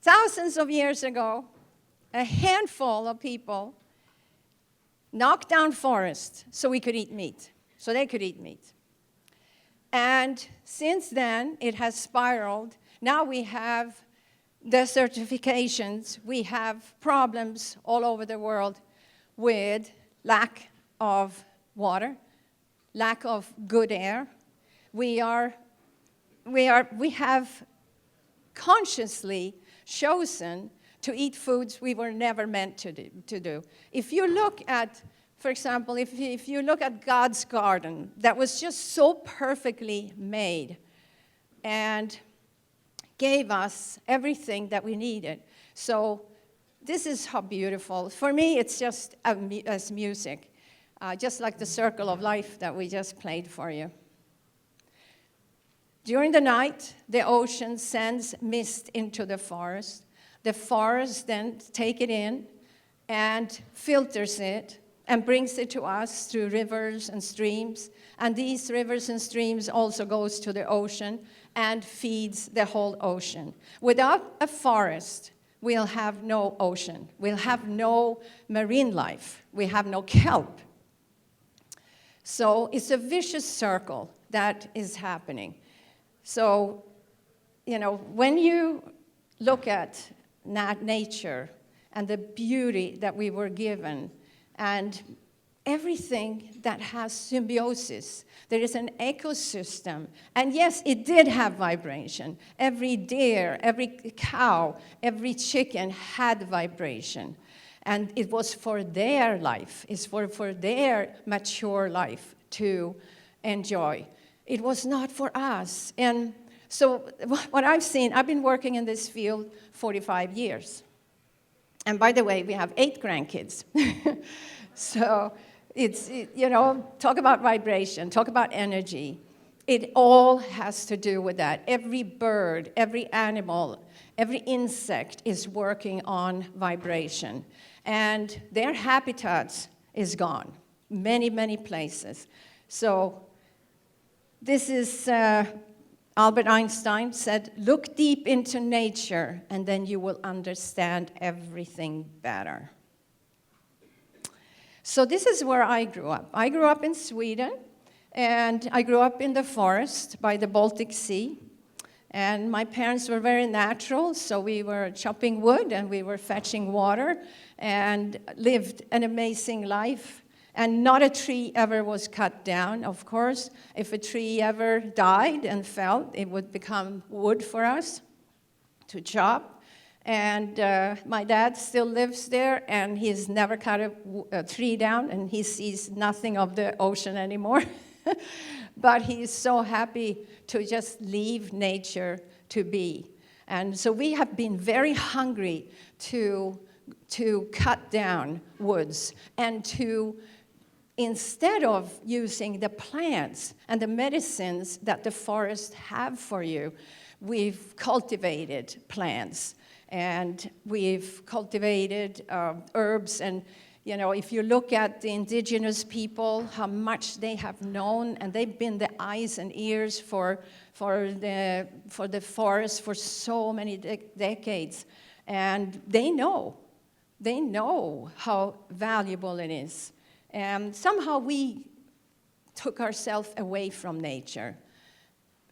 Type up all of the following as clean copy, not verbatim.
thousands of years ago, a handful of people knocked down forests so we could eat meat, so they could eat meat. And since then, it has spiraled. Now we have desertifications. We have problems all over the world with lack of water, lack of good air. We have consciously chosen to eat foods we were never meant to do. If you look at, for example, if you look at God's garden, that was just so perfectly made and gave us everything that we needed. So this is how beautiful. For me, it's just as music, just like the circle of life that we just played for you. During the night, the ocean sends mist into the forest. The forest then takes it in and filters it and brings it to us through rivers and streams. And these rivers and streams also goes to the ocean and feeds the whole ocean. Without a forest, we'll have no ocean. We'll have no marine life. We have no kelp. So it's a vicious circle that is happening. So, when you look at nature and the beauty that we were given and everything that has symbiosis, there is an ecosystem. And yes, it did have vibration. Every deer, every cow, every chicken had vibration. And it was for their life. It's for their mature life to enjoy. It was not for us. And so what I've seen, I've been working in this field 45 years. And by the way, we have 8 grandkids. So talk about vibration, talk about energy. It all has to do with that. Every bird, every animal, every insect is working on vibration. And their habitats is gone, many, many places. So this is, Albert Einstein said, look deep into nature and then you will understand everything better. So this is where I grew up. I grew up in Sweden, and I grew up in the forest by the Baltic Sea. And my parents were very natural, so we were chopping wood and we were fetching water and lived an amazing life. And not a tree ever was cut down, of course. If a tree ever died and fell, it would become wood for us to chop. And my dad still lives there, and he's never cut a tree down, and he sees nothing of the ocean anymore. But he's so happy to just leave nature to be. And so we have been very hungry to cut down woods and to, instead of using the plants and the medicines that the forests have for you, we've cultivated plants and we've cultivated herbs. And if you look at the indigenous people, how much they have known, and they've been the eyes and ears for the forest for so many decades, and they know how valuable it is. And somehow we took ourselves away from nature,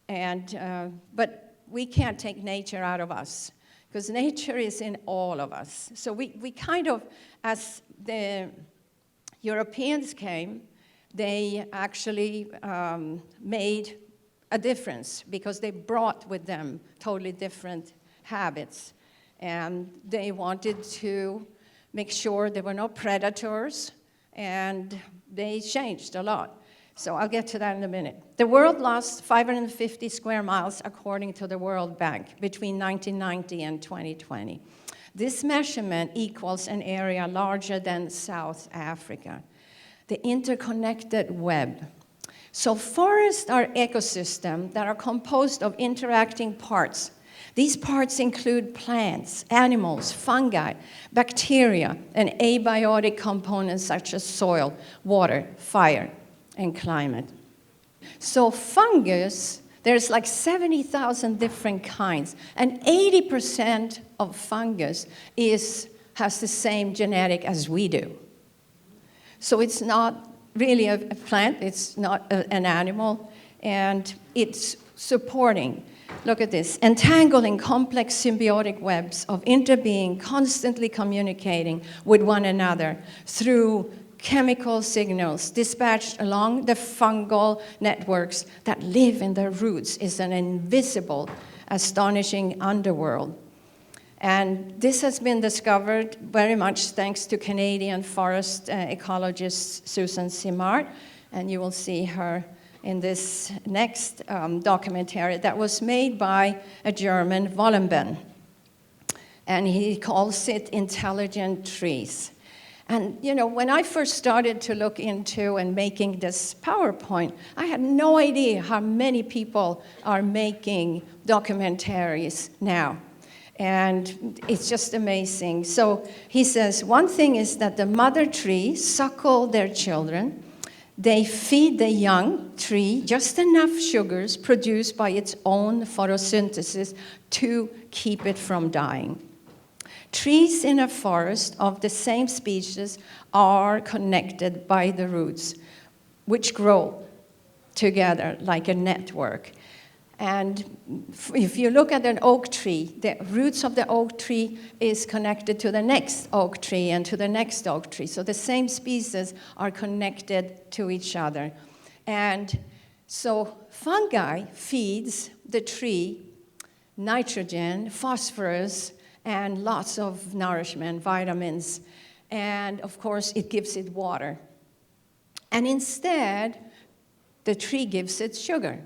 but we can't take nature out of us, because nature is in all of us. So we kind of, as the Europeans came, they actually made a difference, because they brought with them totally different habits. And they wanted to make sure there were no predators, and they changed a lot. So I'll get to that in a minute. The world lost 550 square miles, according to the World Bank, between 1990 and 2020. This measurement equals an area larger than South Africa. The interconnected web. So forests are ecosystems that are composed of interacting parts. These parts include plants, animals, fungi, bacteria, and abiotic components such as soil, water, fire, and climate. So fungus, There's like 70,000 different kinds, and 80% of fungus has the same genetic as we do. So it's not really a plant, it's not an animal, and it's supporting. Look at this, entangling complex symbiotic webs of interbeing, constantly communicating with one another through chemical signals dispatched along the fungal networks that live in their roots is an invisible, astonishing underworld. And this has been discovered very much thanks to Canadian forest ecologist Susan Simard, and you will see her in this next documentary that was made by a German, Wollenben. And he calls it Intelligent Trees. And you know, when I first started to look into and making this PowerPoint, I had no idea how many people are making documentaries now. And it's just amazing. So he says, one thing is that the mother tree suckle their children. They feed the young tree just enough sugars produced by its own photosynthesis to keep it from dying. Trees in a forest of the same species are connected by the roots, which grow together like a network. And if you look at an oak tree, the roots of the oak tree is connected to the next oak tree and to the next oak tree. So the same species are connected to each other. And so fungi feeds the tree nitrogen, phosphorus, and lots of nourishment, vitamins. And of course, it gives it water. And instead, the tree gives it sugar.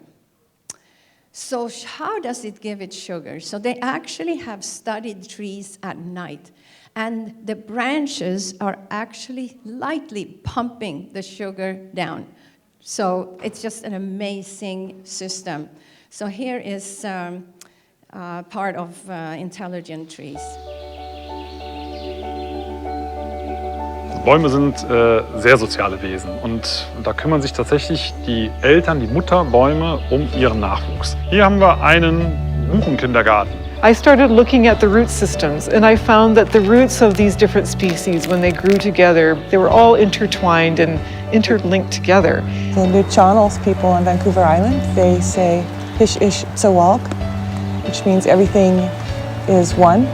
So how does it give it sugar? So they actually have studied trees at night, and the branches are actually lightly pumping the sugar down. So it's just an amazing system. So here is part of Intelligent Trees. Bäume sind sehr soziale Wesen und da kümmern sich tatsächlich die Eltern, die Mutterbäume um ihren Nachwuchs. Hier haben wir einen Buchenkindergarten. I started looking at the root systems and I found that the roots of these different species, when they grew together, they were all intertwined and interlinked together. The Luchanos people on Vancouver Island, they say Hish Ish Tsawalk, which means everything is one.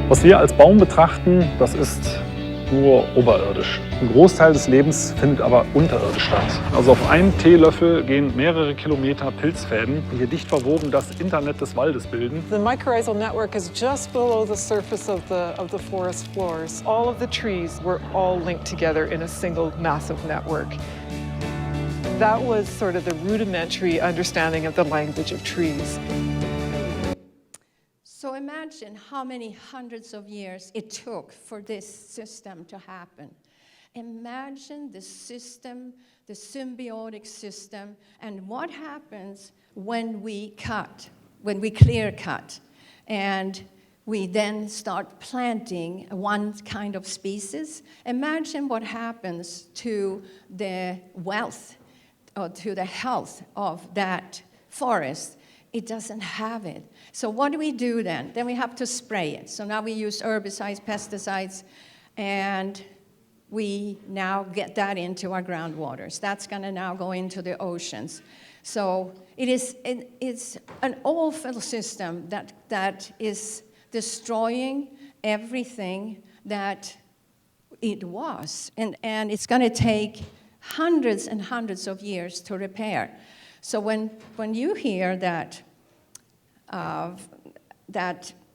Was wir als Baum betrachten, das ist nur oberirdisch. Ein Großteil des Lebens findet aber unterirdisch statt. Also auf einen Teelöffel gehen mehrere Kilometer Pilzfäden, die hier dicht verwoben das Internet des Waldes bilden. The mycorrhizal network is just below the surface of the forest floors. All of the trees were all linked together in a single massive network. That was sort of the rudimentary understanding of the language of trees. So imagine how many hundreds of years it took for this system to happen. Imagine the system, the symbiotic system, and what happens when we cut, when we clear cut, and we then start planting one kind of species. Imagine what happens to the wealth or to the health of that forest. It doesn't have it. So what do we do then? Then we have to spray it. So now we use herbicides, pesticides, and we now get that into our groundwaters. That's going to now go into the oceans. So it's an awful system that is destroying everything that it was. And it's going to take hundreds and hundreds of years to repair. So when you hear that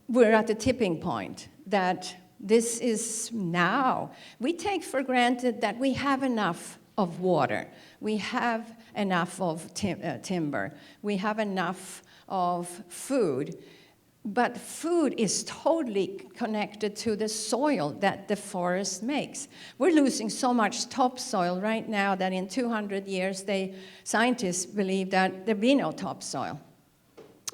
we're at the tipping point, that this is now, we take for granted that we have enough of water, we have enough of timber, we have enough of food, but food is totally connected to the soil that the forest makes. We're losing so much topsoil right now that in 200 years, scientists believe that there'll be no topsoil.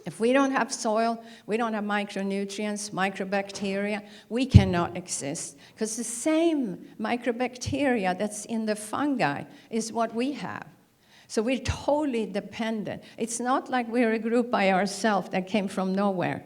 If we don't have soil, we don't have micronutrients, microbacteria, we cannot exist. Because the same microbacteria that's in the fungi is what we have. So we're totally dependent. It's not like we're a group by ourselves that came from nowhere.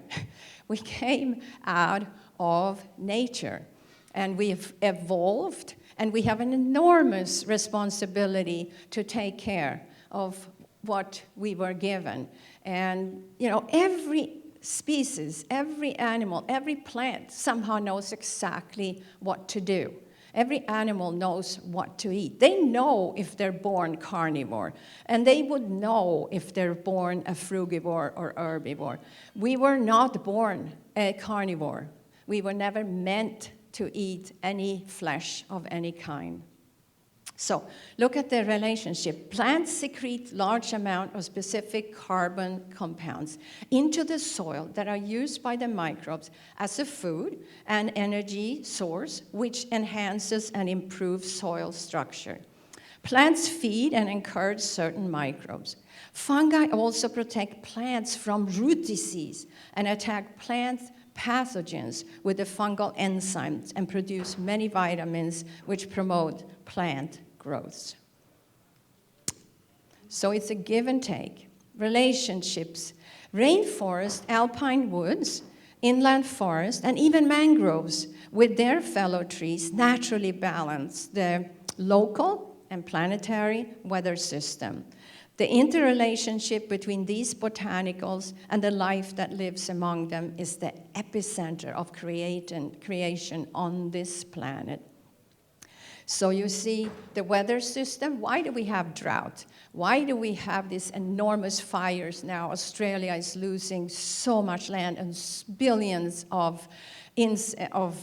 We came out of nature, and we've evolved, and we have an enormous responsibility to take care of what we were given. And, you know, every species, every animal, every plant somehow knows exactly what to do. Every animal knows what to eat. They know if they're born carnivore, and they would know if they're born a frugivore or herbivore. We were not born a carnivore. We were never meant to eat any flesh of any kind. So look at the relationship. Plants secrete large amount of specific carbon compounds into the soil that are used by the microbes as a food and energy source, which enhances and improves soil structure. Plants feed and encourage certain microbes. Fungi also protect plants from root disease and attack plant pathogens with the fungal enzymes and produce many vitamins which promote plant growth. So it's a give and take. Relationships. Rainforest, alpine woods, inland forest, and even mangroves with their fellow trees naturally balance the local and planetary weather system. The interrelationship between these botanicals and the life that lives among them is the epicenter of creation on this planet. So you see the weather system. Why do we have drought? Why do we have these enormous fires now? Australia is losing so much land and billions of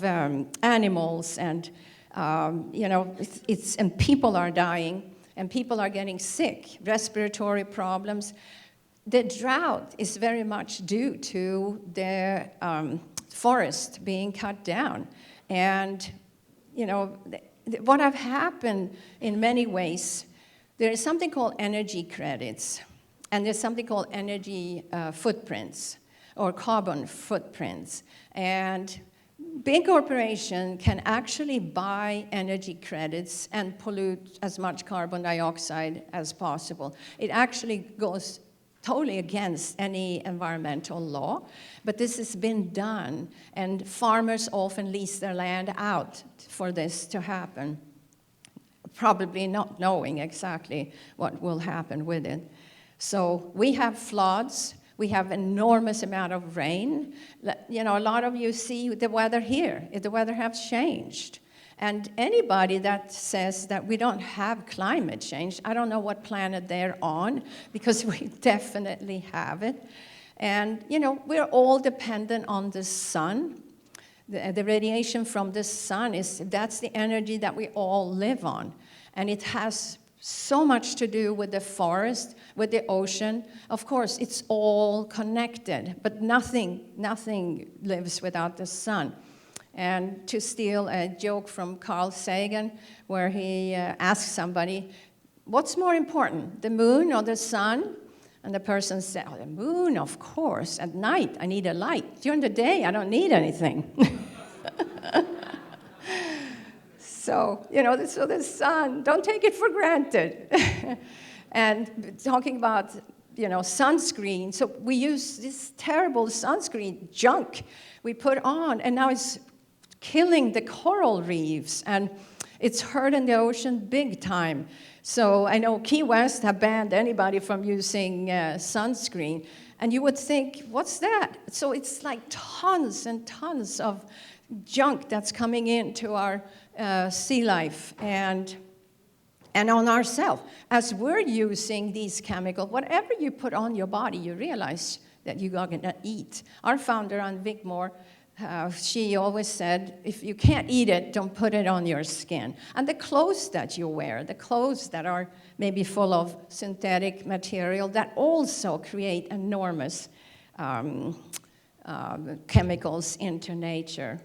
animals, and and people are dying, and people are getting sick, respiratory problems. The drought is very much due to the forest being cut down, and what have happened in many ways, there is something called energy credits, and there's something called energy footprints or carbon footprints. And big corporations can actually buy energy credits and pollute as much carbon dioxide as possible. It actually goes totally against any environmental law, but this has been done, and farmers often lease their land out for this to happen, probably not knowing exactly what will happen with it. So we have floods, we have enormous amount of rain. A lot of you see the weather here. The weather has changed. And anybody that says that we don't have climate change, I don't know what planet they're on, because we definitely have it. And, we're all dependent on the sun. The radiation from the sun that's the energy that we all live on. And it has so much to do with the forest, with the ocean. Of course, it's all connected, but nothing lives without the sun. And to steal a joke from Carl Sagan, where he asked somebody, what's more important, the moon or the sun? And the person said, the moon, of course. At night, I need a light. During the day, I don't need anything. So the sun, don't take it for granted. And talking about, sunscreen. So we use this terrible sunscreen junk we put on, and now it's killing the coral reefs, and it's hurting the ocean big time. So I know Key West have banned anybody from using sunscreen, and you would think, what's that? So it's like tons and tons of junk that's coming into our sea life and on ourselves. As we're using these chemicals, whatever you put on your body, you realize that you're going to eat. Our founder, Ann Wigmore, she always said, if you can't eat it, don't put it on your skin. And the clothes that you wear, the clothes that are maybe full of synthetic material, that also create enormous chemicals into nature.